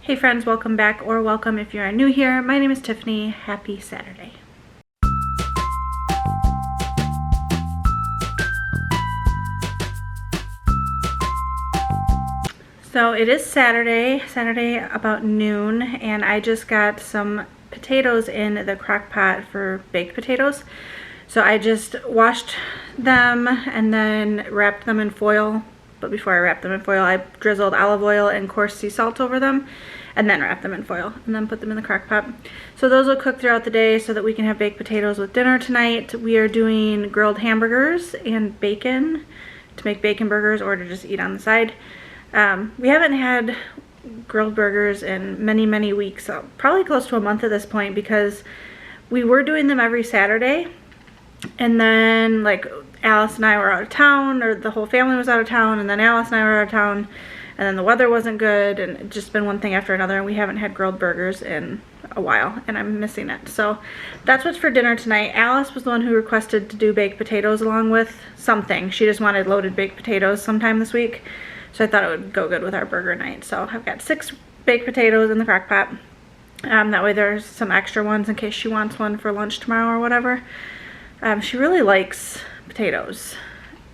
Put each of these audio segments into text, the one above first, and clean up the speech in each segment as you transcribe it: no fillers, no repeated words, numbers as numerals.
Hey friends, welcome back, or welcome if you are new here. My name is Tiffany. Happy Saturday. So it is Saturday about noon, and I just got some potatoes in the crock pot for baked potatoes. So I just washed them and then wrapped them in foil. But before I wrapped them in foil, I drizzled olive oil and coarse sea salt over them and then wrapped them in foil and then put them in the crock pot. So those will cook throughout the day so that we can have baked potatoes with dinner tonight. We are doing grilled hamburgers and bacon to make bacon burgers or to just eat on the side. We haven't had grilled burgers in many weeks, so probably close to a month at this point, because we were doing them every Saturday, and then like Alice and I were out of town, or the whole family was out of town, and then Alice and I were out of town, and then the weather wasn't good, and it's just been one thing after another, and we haven't had grilled burgers in a while, and I'm missing it. So that's what's for dinner tonight. Alice was the one who requested to do baked potatoes along with something. She just wanted loaded baked potatoes sometime this week, so I thought it would go good with our burger night. So I've got 6 baked potatoes in the crock pot. That way there's some extra ones in case she wants one for lunch tomorrow or whatever. She really likes potatoes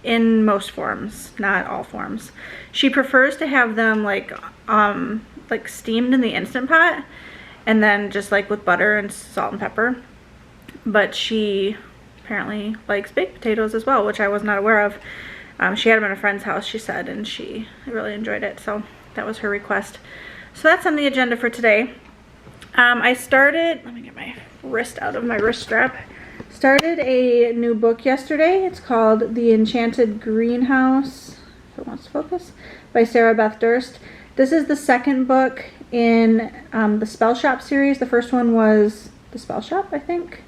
in most forms, not all forms. She prefers to have them like steamed in the Instant Pot, and then just like with butter and salt and pepper. But she apparently likes baked potatoes as well, which I was not aware of. She had them at a friend's house, she said, and she really enjoyed it, so that was her request. So that's on the agenda for today. I started, let me get my wrist out of my wrist strap. Started a new book yesterday. It's called The Enchanted Greenhouse, if it wants to focus, by Sarah Beth Durst. This is the second book in the Spell Shop series. The first one was The Spell Shop, I think.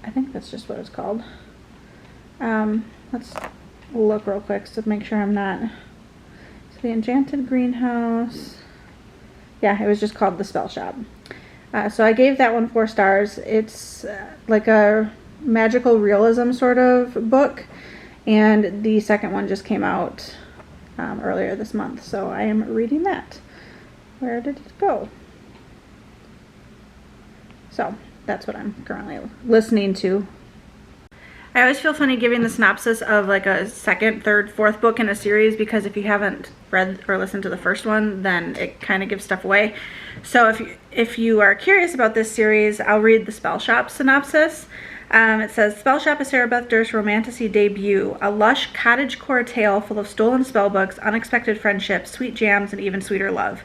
I think that's just what it's called. Let's look real quick to make sure I'm not. So The Enchanted Greenhouse. Yeah, it was just called The Spell Shop. So I gave that one 4 stars. It's like a magical realism sort of book, and the second one just came out earlier this month, so I am reading that. Where did it go? So that's what I'm currently listening to. I always feel funny giving the synopsis of like a second, third, fourth book in a series, because if you haven't read or listened to the first one, then it kind of gives stuff away. So if you are curious about this series, I'll read the Spell Shop synopsis. It says, Spell Shop is Sarah Beth Durst's romantasy debut, a lush cottagecore tale full of stolen spellbooks, unexpected friendships, sweet jams, and even sweeter love.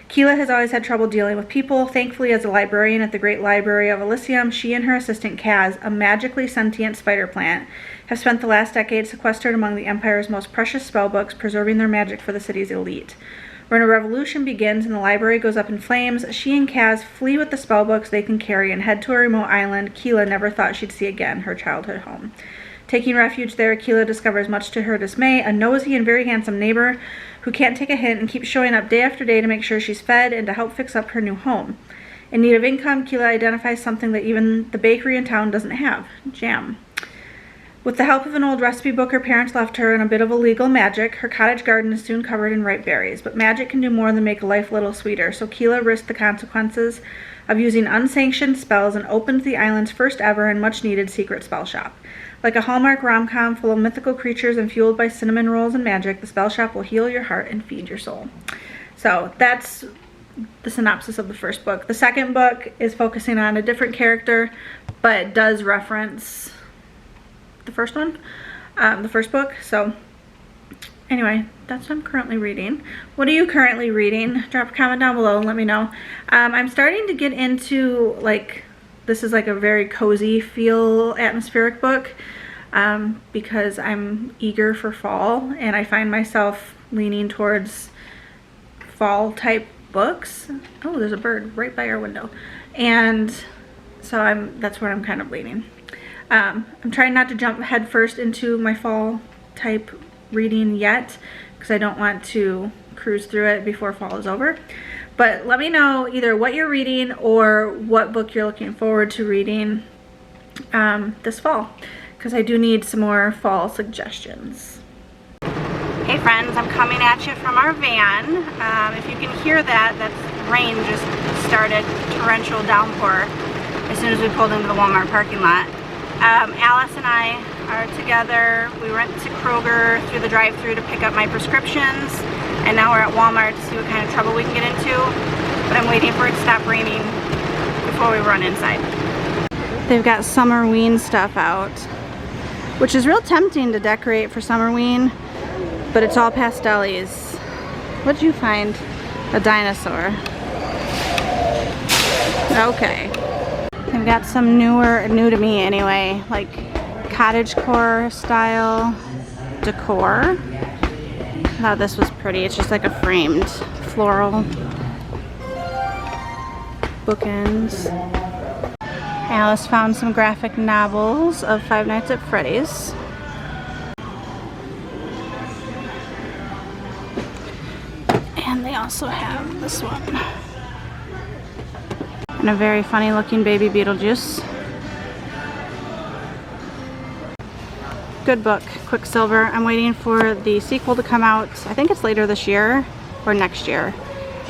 Keela has always had trouble dealing with people. Thankfully, as a librarian at the Great Library of Elysium, she and her assistant Kaz, a magically sentient spider plant, have spent the last decade sequestered among the Empire's most precious spellbooks, preserving their magic for the city's elite. When a revolution begins and the library goes up in flames, she and Kaz flee with the spellbooks they can carry and head to a remote island Keela never thought she'd see again, her childhood home. Taking refuge there, Keela discovers, much to her dismay, a nosy and very handsome neighbor who can't take a hint and keeps showing up day after day to make sure she's fed and to help fix up her new home. In need of income, Keela identifies something that even the bakery in town doesn't have: jam. With the help of an old recipe book her parents left her and a bit of illegal magic, her cottage garden is soon covered in ripe berries. But magic can do more than make life a little sweeter, so Keela risked the consequences of using unsanctioned spells and opened the island's first ever and much needed secret spell shop. Like a Hallmark rom-com full of mythical creatures and fueled by cinnamon rolls and magic, the Spell Shop will heal your heart and feed your soul. So that's the synopsis of the first book. The second book is focusing on a different character, but does reference the first one, the first book. So anyway, that's what I'm currently reading. What are you currently reading? Drop a comment down below and let me know. I'm starting to get into, like, this is like a very cozy feel atmospheric book, because I'm eager for fall and I find myself leaning towards fall type books. Oh, there's a bird right by our window. And so that's where I'm kind of leaning. I'm trying not to jump headfirst into my fall type reading yet, because I don't want to cruise through it before fall is over. But let me know either what you're reading or what book you're looking forward to reading this fall, because I do need some more fall suggestions. Hey friends, I'm coming at you from our van. If you can hear that, that's rain just started, torrential downpour, as soon as we pulled into the Walmart parking lot. Alice and I are together. We went to Kroger through the drive-thru to pick up my prescriptions, and now we're at Walmart to see what kind of trouble we can get into. But I'm waiting for it to stop raining before we run inside. They've got Summerween stuff out, which is real tempting to decorate for Summerween, but it's all pastel-ies. What'd you find? A dinosaur. Okay. They've got some new to me anyway, like cottagecore style decor. I thought this was pretty. It's just like a framed floral bookends. Alice found some graphic novels of Five Nights at Freddy's. And they also have this one. And a very funny looking baby Beetlejuice. Good book, Quicksilver. I'm waiting for the sequel to come out. I think it's later this year or next year.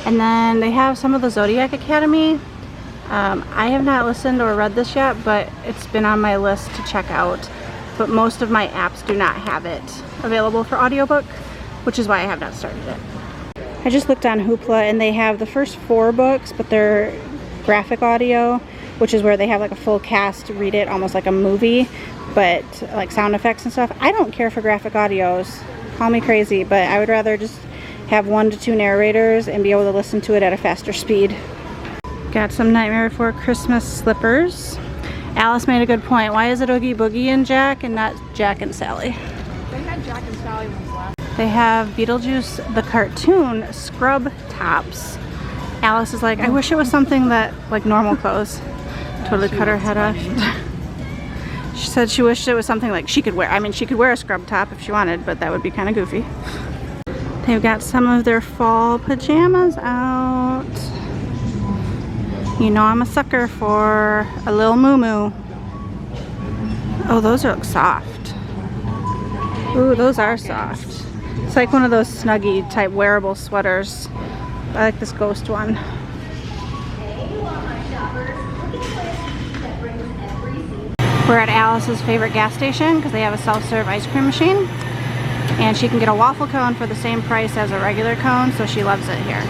And then they have some of the Zodiac Academy. I have not listened or read this yet, but it's been on my list to check out. But most of my apps do not have it available for audiobook, which is why I have not started it. I just looked on Hoopla and they have the first 4 books, but they're graphic audio, which is where they have like a full cast read it almost like a movie, but like sound effects and stuff. I don't care for graphic audios. Call me crazy, but I would rather just have 1 to 2 narrators and be able to listen to it at a faster speed. Got some Nightmare Before Christmas slippers. Alice made a good point. Why is it Oogie Boogie and Jack and not Jack and Sally? They had Jack and Sally ones left. They have Beetlejuice the cartoon scrub tops. Alice is like, I wish it was something that, like normal clothes. Totally cut her head off. She said she wished it was something like she could wear. I mean, she could wear a scrub top if she wanted, but that would be kind of goofy. They've got some of their fall pajamas out. You know I'm a sucker for a little moo-moo. Oh, those look soft. Ooh, those are soft. It's like one of those Snuggie type wearable sweaters. I like this ghost one. We're at Alice's favorite gas station because they have a self-serve ice cream machine. And she can get a waffle cone for the same price as a regular cone, so she loves it here.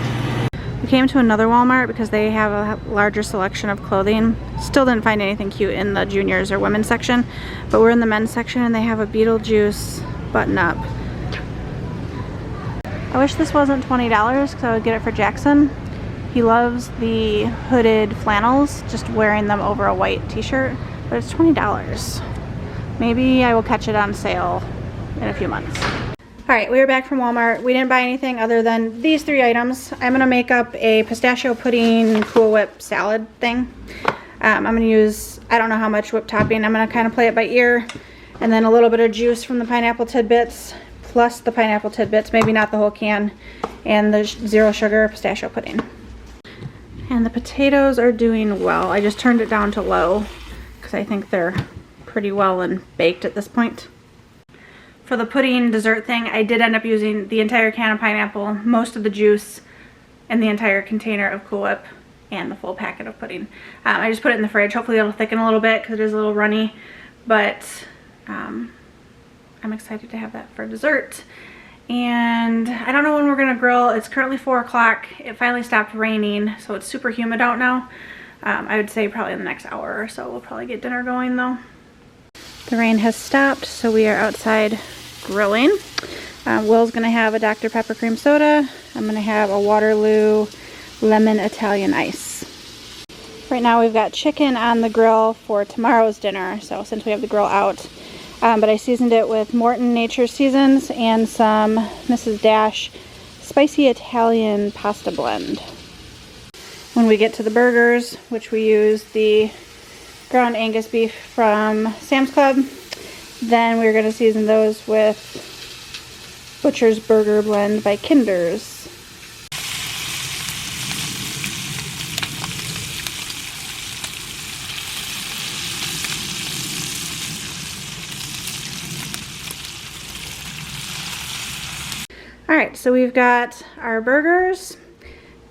We came to another Walmart because they have a larger selection of clothing. Still didn't find anything cute in the juniors or women's section, but we're in the men's section and they have a Beetlejuice button-up. I wish this wasn't $20 because I would get it for Jackson. He loves the hooded flannels, just wearing them over a white t-shirt, but it's $20. Maybe I will catch it on sale in a few months. Alright, we are back from Walmart. We didn't buy anything other than these 3 items. I'm going to make up a pistachio pudding Cool Whip salad thing. I'm going to use, I don't know how much whipped topping. I'm going to kind of play it by ear. And then a little bit of juice from the pineapple tidbits, plus the pineapple tidbits, maybe not the whole can, and the 0 sugar pistachio pudding. And the potatoes are doing well. I just turned it down to low because I think they're pretty well and baked at this point. For the pudding dessert thing, I did end up using the entire can of pineapple, most of the juice, and the entire container of Cool Whip, and the full packet of pudding. I just put it in the fridge. Hopefully it'll thicken a little bit because it is a little runny, but I'm excited to have that for dessert. And I don't know when we're gonna grill. It's currently 4 o'clock. It finally stopped raining, so it's super humid out now. I would say probably in the next hour or so we'll probably get dinner going though. The rain has stopped, so we are outside grilling. Will's gonna have a Dr. Pepper cream soda. I'm gonna have a Waterloo lemon Italian ice. Right now we've got chicken on the grill for tomorrow's dinner, so since we have the grill out. But I seasoned it with Morton Nature Seasons and some Mrs. Dash spicy Italian pasta blend. When we get to the burgers, which we use the ground Angus beef from Sam's Club, then we're going to season those with Butcher's Burger Blend by Kinder's. Alright, so we've got our burgers.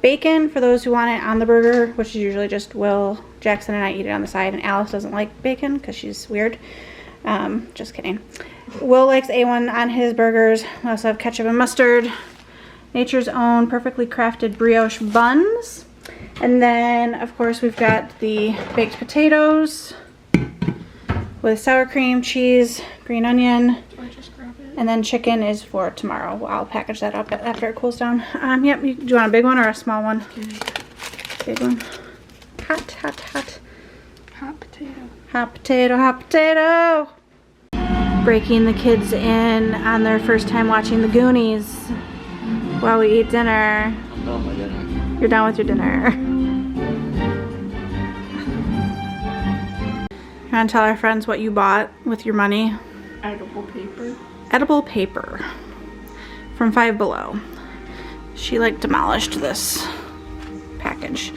bacon for those who want it on the burger, which is usually just Will, Jackson, and I eat it on the side, and Alice doesn't like bacon because she's weird. Just kidding. Will likes A1 on his burgers. We also have ketchup and mustard. Nature's Own perfectly crafted brioche buns. And then, of course, we've got the baked potatoes with sour cream, cheese, green onion. And then chicken is for tomorrow. I'll package that up after it cools down. Yep, do you want a big one or a small one? Big one. Hot, hot, hot. Hot potato. Hot potato, hot potato. Breaking the kids in on their first time watching the Goonies while we eat dinner. I'm done with my dinner. You're done with your dinner. You want to tell our friends what you bought with your money? Edible paper. Edible paper from Five Below. She like demolished this package.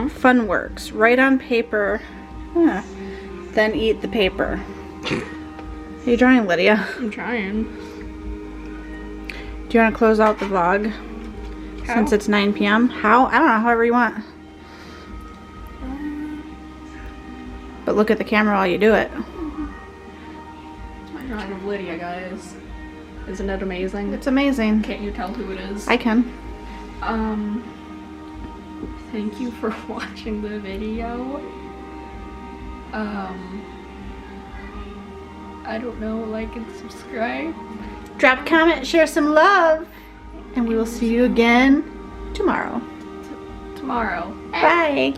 Fun Works. Write on paper, then eat the paper. Are you drawing, Lydia? I'm trying. Do you want to close out the vlog? How? Since it's 9 p.m. How? I don't know, however you want. But look at the camera while you do it. It's my drawing of Lydia, guys. Isn't it amazing? It's amazing. Can't you tell who it is? I can. Thank you for watching the video. I don't know, like and subscribe. Drop a comment, share some love, and we will see you again tomorrow. Tomorrow. Bye.